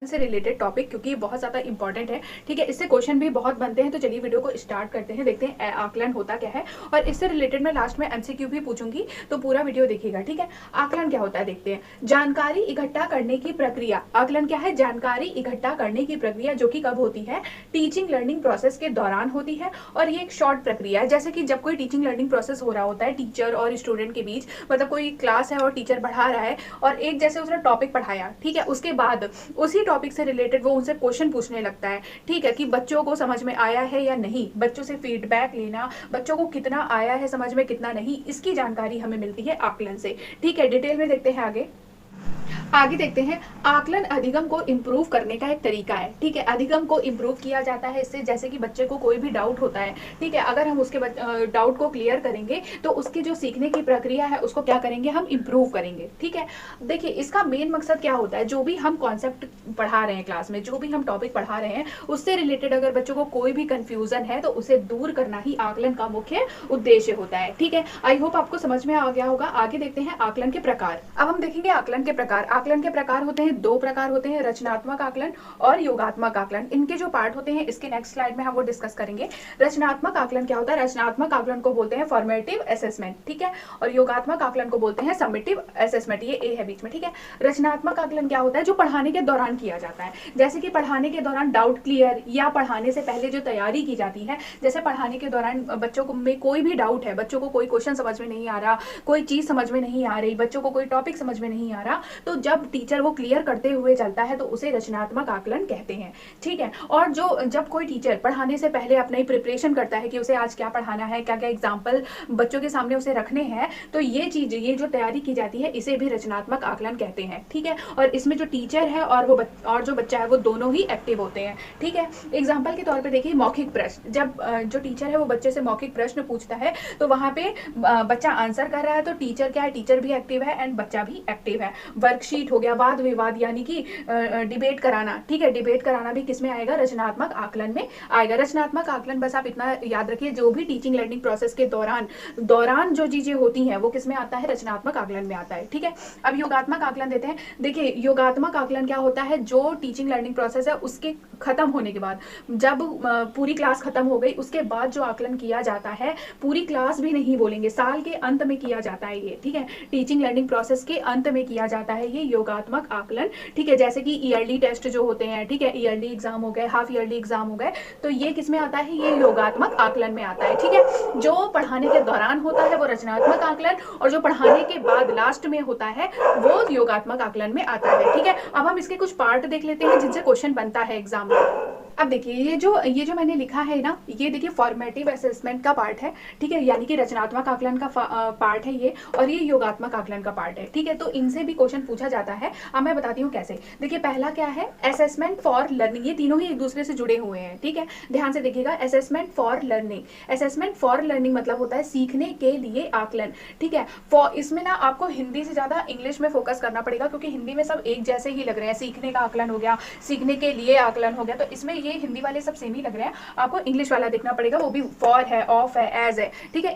से related topic, क्योंकि ये बहुत ज़्यादा इंपॉर्टेंट है। ठीक है, इससे क्वेश्चन भी बहुत बनते हैं। तो चलिए वीडियो को स्टार्ट करते हैं, देखते हैं आकलन होता क्या है। और इससे रिलेटेड मैं लास्ट में एमसीक्यू भी पूछूंगी, तो पूरा वीडियो देखिएगा। ठीक है, आकलन क्या होता है देखते हैं। जानकारी इकट्ठा करने की प्रक्रिया। आकलन क्या है? जानकारी इकट्ठा करने की प्रक्रिया, जो कि कब होती है? टीचिंग लर्निंग प्रोसेस के दौरान होती है। और ये एक शॉर्ट प्रक्रिया है, जैसे कि जब कोई टीचिंग लर्निंग प्रोसेस हो रहा होता है टीचर और स्टूडेंट के बीच, मतलब कोई क्लास है और टीचर पढ़ा रहा है और एक जैसे उसने टॉपिक पढ़ाया, ठीक है, उसके बाद उसी टॉपिक से रिलेटेड वो उनसे क्वेश्चन पूछने लगता है। ठीक है, कि बच्चों को समझ में आया है या नहीं, बच्चों से फीडबैक लेना, बच्चों को कितना आया है समझ में, कितना नहीं, इसकी जानकारी हमें मिलती है आकलन से। ठीक है, डिटेल में देखते हैं आगे देखते हैं। आकलन अधिगम को इम्प्रूव करने का एक तरीका है। ठीक है, अधिगम को इम्प्रूव किया जाता है इससे, जैसे कि बच्चे को कोई भी डाउट होता है, ठीक है, अगर हम उसके डाउट को क्लियर करेंगे तो उसकी जो सीखने की प्रक्रिया है उसको क्या करेंगे, हम इम्प्रूव करेंगे। ठीक है, देखिए इसका मेन मकसद क्या होता है, जो भी हम कॉन्सेप्ट पढ़ा रहे हैं क्लास में, जो भी हम टॉपिक पढ़ा रहे हैं, उससे रिलेटेड अगर बच्चों को कोई भी कंफ्यूजन है तो उसे दूर करना ही आकलन का मुख्य उद्देश्य होता है। ठीक है, आई होप आपको समझ में आ गया होगा। आगे देखते हैं आकलन के प्रकार। अब हम देखेंगे आकलन के प्रकार। आकलन के प्रकार होते हैं, दो प्रकार होते हैं, रचनात्मक आकलन और योगात्मक आकलन। इनके जो पार्ट होते हैं इसके नेक्स्ट स्लाइड में हम वो डिस्कस करेंगे। रचनात्मक आकलन क्या होता है? रचनात्मक आकलन को बोलते हैं फॉर्मेटिव असेसमेंट, ठीक है, और योगात्मक आकलन को बोलते हैं समेटिव असेसमेंट। ये ए है बीच में, ठीक है। रचनात्मक आकलन क्या होता है? जो पढ़ाने के दौरान किया जाता है, जैसे कि पढ़ाने के दौरान डाउट क्लियर, या पढ़ाने से पहले जो तैयारी की जाती है, जैसे पढ़ाने के दौरान बच्चों को में कोई भी डाउट है, बच्चों को कोई क्वेश्चन समझ में नहीं आ रहा, कोई चीज समझ में नहीं आ रही, बच्चों को कोई टॉपिक समझ में नहीं आ रहा, तो जब टीचर वो क्लियर करते हुए चलता है तो उसे रचनात्मक आकलन कहते हैं। ठीक है, और जो जब कोई टीचर पढ़ाने से पहले अपनी प्रिपरेशन करता है कि उसे आज क्या पढ़ाना है, क्या क्या एग्जाम्पल बच्चों के सामने उसे रखने हैं, तो ये चीज, ये जो तैयारी की जाती है, इसे भी रचनात्मक आकलन कहते हैं। ठीक है, और इसमें जो टीचर है और जो बच्चा है वो दोनों ही एक्टिव होते हैं। ठीक है, एग्जाम्पल के तौर पर देखिए मौखिक प्रश्न, जब जो टीचर है वो बच्चे से मौखिक प्रश्न पूछता है तो वहां पे बच्चा आंसर कर रहा है तो टीचर क्या है, टीचर भी एक्टिव है एंड बच्चा भी एक्टिव है। वर्कशीट हो गया, वाद विवाद यानी कि डिबेट कराना, ठीक है, डिबेट कराना भी किसमें आएगा? रचनात्मक आकलन में आएगा। रचनात्मक आकलन बस आप इतना याद रखिए, जो भी टीचिंग लर्निंग प्रोसेस के दौरान जो चीजें होती हैं वो किसमें आता है? रचनात्मक आकलन में आता है। ठीक है, अब योगात्मक आकलन देते हैं। देखिए योगात्मक आकलन क्या होता है? जो टीचिंग लर्निंग प्रोसेस है उसके खत्म होने के बाद, जब पूरी क्लास खत्म हो गई उसके बाद जो आकलन किया जाता है, पूरी क्लास भी नहीं बोलेंगे, साल के अंत में किया जाता है ये। ठीक है, टीचिंग लर्निंग प्रोसेस के अंत में किया जाता है ये योगात्मक आकलन। ठीक है, जैसे कि ईयरली टेस्ट जो होते हैं, ठीक है, ईयरली एग्जाम हो गए, हाफ ईयरली एग्जाम हो गए, तो ये किसमें आता है? ये योगात्मक आकलन में आता है। ठीक है, जो पढ़ाने के दौरान होता है वो रचनात्मक आकलन, और जो पढ़ाने के बाद लास्ट में होता है वो योगात्मक आकलन में आता है। ठीक है, अब हम इसके कुछ पार्ट देख लेते हैं जिनसे क्वेश्चन बनता है एग्जाम में। अब देखिए ये जो मैंने लिखा है ना, ये देखिए फॉर्मेटिव असेसमेंट का पार्ट है। ठीक है, यानी कि रचनात्मक आकलन का पार्ट है ये, और ये योगात्मक आकलन का पार्ट है। ठीक है, तो इनसे भी क्वेश्चन पूछा जाता है। अब मैं बताती हूँ कैसे। देखिए पहला क्या है? Assessment for learning. ये तीनों ही एक दूसरे से जुड़े हुए हैं। ठीक है, ध्यान से देखिएगा। Assessment for learning, assessment for learning मतलब होता है सीखने के लिए आकलन। ठीक है, इसमें ना आपको हिंदी से ज्यादा इंग्लिश में फोकस करना पड़ेगा, क्योंकि हिंदी में सब एक जैसे ही लग रहे हैं। सीखने का आकलन हो गया, सीखने के लिए आकलन हो गया, तो इसमें ये हिंदी वाले सब सेम ही लग रहे हैं। आपको इंग्लिश वाला देखना पड़ेगा, वो भी फॉर है, ऑफ है, एज है। ठीक है,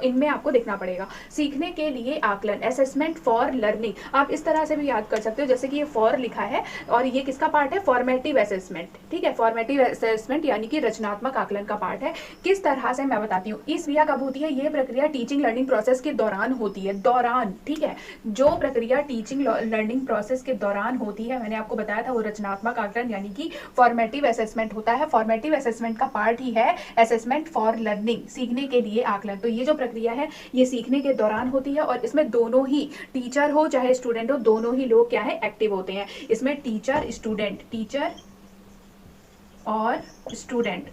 इनमें आपको देखना पड़ेगा। सीखने के लिए आकलन, असेसमेंट फॉर लर्निंग, आप इस तरह से भी याद कर सकते हो, जैसे कि ये फॉर लिखा है और ये किसका पार्ट है? Formative assessment. ठीक है, फॉर्मेटिव असेसमेंट यानी कि रचनात्मक आकलन का पार्ट है। किस तरह से मैं बताती हूँ। इस क्रिया कब होती है? ये प्रक्रिया टीचिंग लर्निंग प्रोसेस के दौरान होती है। दौरान, ठीक है, जो प्रक्रिया टीचिंग लर्निंग प्रोसेस के दौरान होती है, मैंने आपको बताया था, वो रचनात्मक आकलन यानी कि फॉर्मेटिव असेसमेंट होता है। फॉर्मेटिव असेसमेंट का पार्ट ही है असेसमेंट फॉर लर्निंग, सीखने के लिए आकलन। तो ये जो प्रक्रिया है ये सीखने के दौरान होती है, और इसमें दोनों ही, टीचर हो चाहे स्टूडेंट हो, दोनों ही लोग क्या है? एक्टिव होते हैं। इसमें टीचर स्टूडेंट, टीचर और स्टूडेंट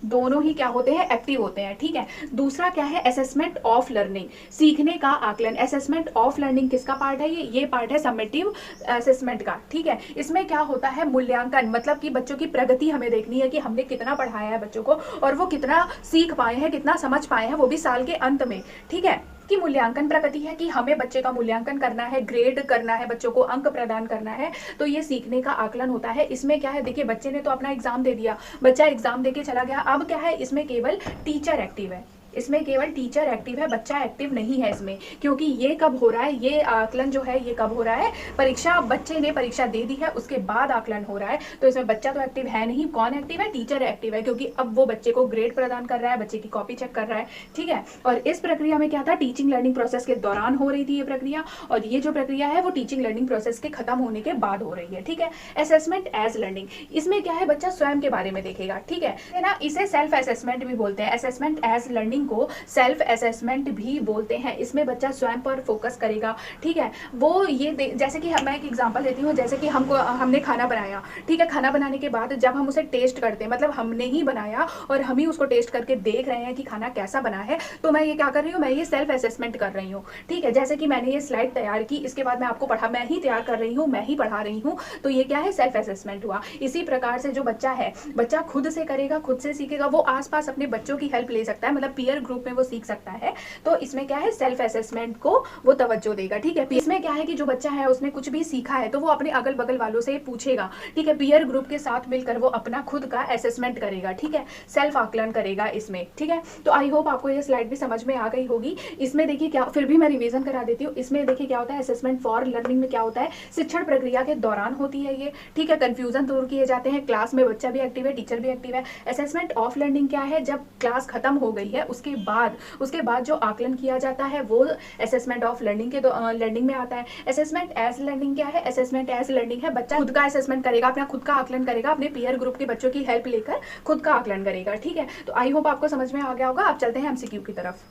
दोनों ही क्या होते हैं? एक्टिव होते हैं। ठीक है, दूसरा क्या है? असेसमेंट ऑफ लर्निंग, सीखने का आकलन। असेसमेंट ऑफ लर्निंग किसका पार्ट है? ये पार्ट है समेटिव असेसमेंट का। ठीक है, इसमें क्या होता है? मूल्यांकन, मतलब कि बच्चों की प्रगति हमें देखनी है कि हमने कितना पढ़ाया है बच्चों को, और वो कितना सीख पाए हैं, कितना समझ पाए हैं, वो भी साल के अंत में। ठीक है, कि मूल्यांकन प्रगति है कि हमें बच्चे का मूल्यांकन करना है, ग्रेड करना है, बच्चों को अंक प्रदान करना है, तो ये सीखने का आकलन होता है। इसमें क्या है? देखिए बच्चे ने तो अपना एग्जाम दे दिया, बच्चा एग्जाम देके चला गया, अब क्या है? इसमें केवल टीचर एक्टिव है। इसमें केवल टीचर एक्टिव है, बच्चा एक्टिव नहीं है इसमें। क्योंकि ये कब हो रहा है, ये आकलन जो है ये कब हो रहा है, परीक्षा, बच्चे ने परीक्षा दे दी है उसके बाद आकलन हो रहा है। तो इसमें बच्चा तो एक्टिव है नहीं, कौन एक्टिव है, टीचर एक्टिव है, क्योंकि अब वो बच्चे को ग्रेड प्रदान कर रहा है, बच्चे की कॉपी चेक कर रहा है, ठीक है। और इस प्रक्रिया में क्या था, टीचिंग लर्निंग प्रोसेस के दौरान हो रही थी ये प्रक्रिया, और ये जो प्रक्रिया है वो टीचिंग लर्निंग प्रोसेस के खत्म होने के बाद हो रही है, ठीक है। असेसमेंट एज लर्निंग, इसमें क्या है, बच्चा स्वयं के बारे में देखेगा, ठीक है ना। इसे सेल्फ असेसमेंट भी बोलते हैं, असेसमेंट एज लर्निंग को सेल्फ असेसमेंट भी बोलते हैं। इसमें बच्चा स्वयं पर फोकस करेगा, ठीक है। वो ये जैसे कि मैं एक एग्जांपल देती हूँ, जैसे कि हमने खाना बनाया, ठीक है। खाना बनाने के बाद जब हम उसे टेस्ट करते हैं, मतलब हमने ही बनाया और हम ही उसको टेस्ट करके देख रहे हैं कि खाना कैसा बना है, तो मैं ये क्या कर रही हूँ, मैं ये सेल्फ असेसमेंट कर रही हूँ, ठीक है। जैसे कि मैंने ये स्लाइड तैयार की, इसके बाद मैं आपको पढ़ा, मैं ही तैयार कर रही हूँ, मैं ही पढ़ा रही हूँ, तो ये क्या है, सेल्फ असेसमेंट हुआ। इसी प्रकार से जो बच्चा है, बच्चा खुद से करेगा, खुद से सीखेगा, वो आसपास अपने बच्चों की हेल्प ले सकता है, मतलब पीयर ग्रुप में वो सीख सकता है। तो इसमें क्या है, सेल्फ असेसमेंट को वो तवज्जो देगा, ठीक है। इसमें क्या है कि जो बच्चा है उसने कुछ भी सीखा है तो वो अपने अगल बगल वालों से पूछेगा, ठीक है। पीयर ग्रुप के साथ मिलकर वो अपना खुद का असेसमेंट करेगा, ठीक है, सेल्फ आकलन करेगा इसमें, ठीक है। तो आई होप आपको ये स्लाइड भी समझ में आ गई होगी। इसमें देखिए क्या, फिर भी मैं रिवीजन करा देती हूँ। इसमें देखिए क्या होता है, असेसमेंट फॉर लर्निंग में क्या होता है, शिक्षण प्रक्रिया के दौरान होती है ये, ठीक है। कंफ्यूजन दूर किए जाते हैं, क्लास में बच्चा भी एक्टिव है, टीचर भी एक्टिव है। असेसमेंट ऑफ लर्निंग क्या है, जब क्लास खत्म हो गई है उसके बाद जो आकलन किया जाता है वो असेसमेंट ऑफ लर्निंग के लर्निंग में आता है। असेसमेंट एज लर्निंग क्या है, असेसमेंट एज लर्निंग है, बच्चा खुद का असेसमेंट करेगा, अपना खुद का आकलन करेगा, अपने पीयर ग्रुप के बच्चों की हेल्प लेकर खुद का आकलन करेगा, ठीक है। तो आई होप आपको समझ में आ गया होगा। आप चलते हैं एमसीक्यू की तरफ।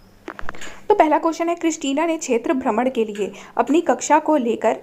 तो पहला क्वेश्चन है, क्रिस्टीना ने क्षेत्र भ्रमण के लिए अपनी कक्षा को लेकर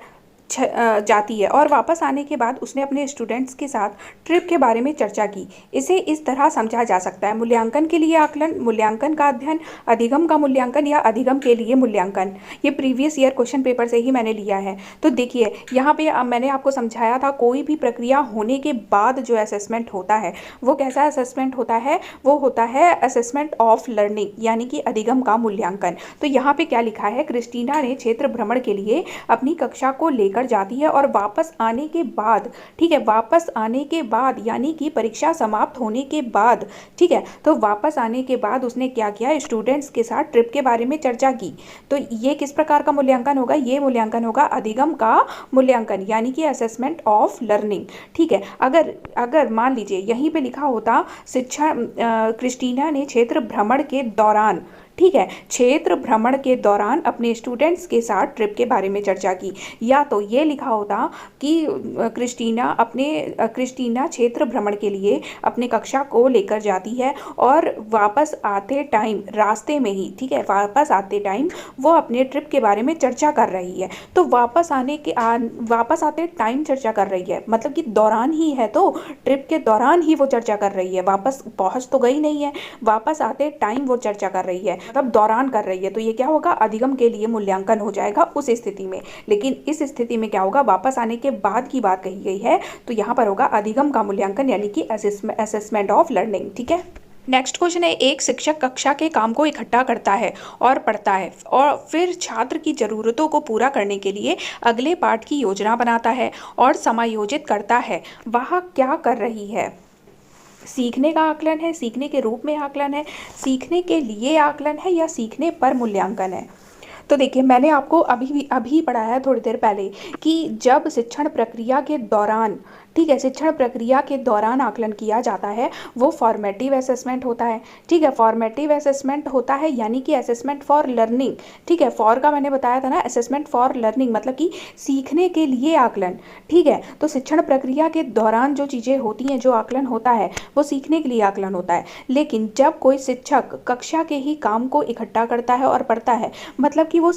जाती है और वापस आने के बाद उसने अपने स्टूडेंट्स के साथ ट्रिप के बारे में चर्चा की। इसे इस तरह समझा जा सकता है, मूल्यांकन के लिए आकलन, मूल्यांकन का अध्ययन, अधिगम का मूल्यांकन या अधिगम के लिए मूल्यांकन। ये प्रीवियस ईयर क्वेश्चन पेपर से ही मैंने लिया है। तो देखिए यहाँ पे मैंने आपको समझाया था, कोई भी प्रक्रिया होने के बाद जो असेसमेंट होता है वो कैसा असेसमेंट होता है, वो होता है असेसमेंट ऑफ लर्निंग, यानी कि अधिगम का मूल्यांकन। तो यहाँ पे क्या लिखा है, क्रिस्टीना ने क्षेत्र भ्रमण के लिए अपनी कक्षा को लेकर जाती है और वापस आने के बाद, ठीक है, वापस आने के बाद यानी कि परीक्षा समाप्त होने के बाद, ठीक है, तो वापस आने के बाद उसने क्या किया, स्टूडेंट्स के साथ ट्रिप के बारे में चर्चा की। तो ये किस प्रकार का मूल्यांकन होगा, ये मूल्यांकन होगा अधिगम का मूल्यांकन, यानी कि असेसमेंट ऑफ लर्निंग, ठीक है। अगर मान लीजिए यहीं पे लिखा होता क्रिस्टीना ने क्षेत्र भ्रमण के दौरान, ठीक है, क्षेत्र भ्रमण के दौरान अपने स्टूडेंट्स के साथ ट्रिप के बारे में चर्चा की, या तो ये लिखा होता कि क्रिस्टीना क्षेत्र भ्रमण के लिए अपने कक्षा को लेकर जाती है और वापस आते टाइम रास्ते में ही, ठीक है, वापस आते टाइम वो अपने ट्रिप के बारे में चर्चा कर रही है। तो वापस आते टाइम चर्चा कर रही है, मतलब कि दौरान ही है, तो ट्रिप के दौरान ही वो चर्चा कर रही है, वापस पहुंच तो गई नहीं है, वापस आते टाइम वो चर्चा कर रही है, मतलब दौरान कर रही है। तो ये क्या होगा, अधिगम के लिए मूल्यांकन हो जाएगा उस स्थिति में। लेकिन इस स्थिति में क्या होगा, वापस आने के बाद की बात कही गई है, तो यहाँ पर होगा अधिगम का मूल्यांकन, यानी कि असेसमेंट ऑफ लर्निंग, ठीक है। नेक्स्ट क्वेश्चन है, एक शिक्षक कक्षा के काम को इकट्ठा करता है और पढ़ता है और फिर छात्र की ज़रूरतों को पूरा करने के लिए अगले पाठ की योजना बनाता है और समायोजित करता है। वह क्या कर रही है, सीखने का आकलन है, सीखने के रूप में आकलन है, सीखने के लिए आकलन है, या सीखने पर मूल्यांकन है। तो देखिए मैंने आपको अभी पढ़ाया है थोड़ी देर पहले कि जब शिक्षण प्रक्रिया के दौरान, ठीक है, शिक्षण प्रक्रिया के दौरान आकलन किया जाता है वो फॉर्मेटिव असेसमेंट होता है, ठीक है, फॉर्मेटिव असेसमेंट होता है, यानी कि असेसमेंट फॉर लर्निंग, ठीक है। फॉर का मैंने बताया था ना, असेसमेंट फॉर लर्निंग मतलब कि सीखने के लिए आकलन, ठीक है। तो शिक्षण प्रक्रिया के दौरान जो चीज़ें होती हैं, जो आकलन होता है वो सीखने के लिए आकलन होता है। लेकिन जब कोई शिक्षक कक्षा के ही काम को इकट्ठा करता है और पढ़ता है, मतलब कि वो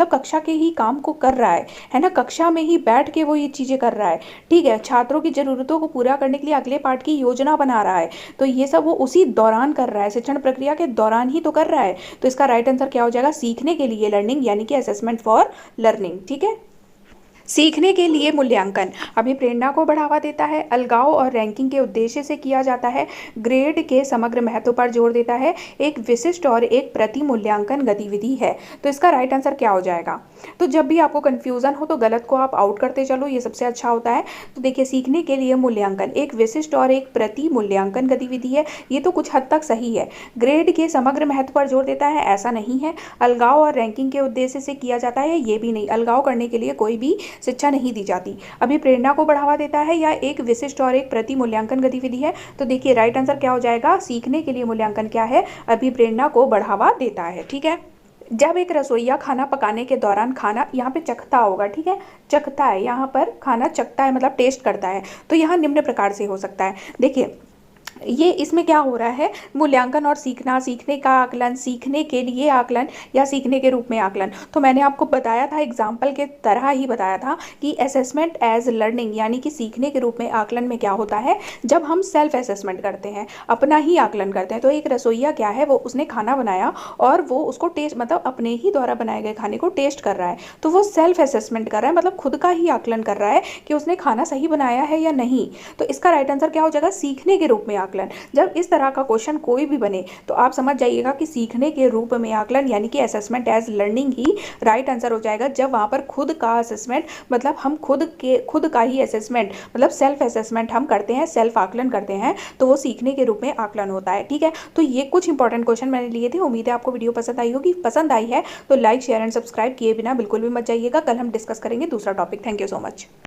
कक्षा के ही काम को कर रहा है ना, कक्षा में ही बैठ के वो ये चीज़ें कर रहा है, ठीक है, छात्रों की ज़रूरतों को पूरा करने के लिए अगले पाठ की योजना बना रहा है, तो ये सब वो उसी दौरान कर रहा है, शिक्षण प्रक्रिया के दौरान ही तो कर रहा है। तो इसका राइट आंसर क्या हो जाएगा, सीखने के लिए लर्निंग, यानी कि असेसमेंट फॉर लर्निंग, ठीक है। सीखने के लिए मूल्यांकन अभिप्रेरणा को बढ़ावा देता है, अलगाव और रैंकिंग के उद्देश्य से किया जाता है, ग्रेड के समग्र महत्व पर जोर देता है, एक विशिष्ट और एक प्रति मूल्यांकन गतिविधि है। तो इसका राइट आंसर क्या हो जाएगा? तो जब भी आपको कंफ्यूजन हो तो गलत को आप आउट करते चलो, ये सबसे अच्छा होता है। तो देखिए, सीखने के लिए मूल्यांकन एक विशिष्ट और एक प्रति मूल्यांकन गतिविधि है, ये तो कुछ हद तक सही है। ग्रेड के समग्र महत्व पर जोर देता है, ऐसा नहीं है। अलगाव और रैंकिंग के उद्देश्य से किया जाता है, ये भी नहीं। अलगाव करने के लिए कोई भी शिक्षा नहीं दी जाती। अभिप्रेरणा को बढ़ावा देता है या एक विशिष्ट और एक प्रति मूल्यांकन गतिविधि है। तो देखिए, राइट आंसर क्या हो जाएगा? सीखने के लिए मूल्यांकन क्या है? अभिप्रेरणा को बढ़ावा देता है। ठीक है। जब एक रसोइया खाना पकाने के दौरान खाना यहाँ पे चखता होगा, ठीक है, चखता है, यहाँ पर खाना चखता है मतलब टेस्ट करता है, तो यहाँ निम्न प्रकार से हो सकता है। देखिए, ये इसमें क्या हो रहा है? मूल्यांकन और सीखना, सीखने का आकलन, सीखने के लिए आकलन या सीखने के रूप में आकलन। तो मैंने आपको बताया था, एग्जाम्पल के तरह ही बताया था कि असेसमेंट एज लर्निंग यानी कि सीखने के रूप में आकलन में क्या होता है? जब हम सेल्फ असेसमेंट करते हैं, अपना ही आकलन करते हैं। तो एक रसोइया क्या है, वो उसने खाना बनाया और वो उसको टेस्ट मतलब अपने ही द्वारा बनाए गए खाने को टेस्ट कर रहा है, तो वो सेल्फ असेसमेंट कर रहा है, मतलब खुद का ही आकलन कर रहा है कि उसने खाना सही बनाया है या नहीं। तो इसका राइट आंसर क्या हो जाएगा? सीखने के रूप में आकलन। जब इस तरह का क्वेश्चन कोई भी बने तो आप समझ जाइएगा कि सीखने के रूप में आकलन यानी कि असेसमेंट एज लर्निंग ही राइट आंसर हो जाएगा। जब वहाँ पर खुद का असेसमेंट मतलब हम खुद का ही असेसमेंट मतलब सेल्फ असेसमेंट हम करते हैं, सेल्फ आकलन करते हैं, तो वो सीखने के रूप में आकलन होता है। ठीक है, तो ये कुछ इंपॉर्टेंट क्वेश्चन मैंने लिए थे। उम्मीद है आपको वीडियो पसंद आई होगी। पसंद आई है तो लाइक, शेयर एंड सब्सक्राइब किए बिना बिल्कुल भी मत जाइएगा। कल हम डिस्कस करेंगे दूसरा topic. Thank you so much.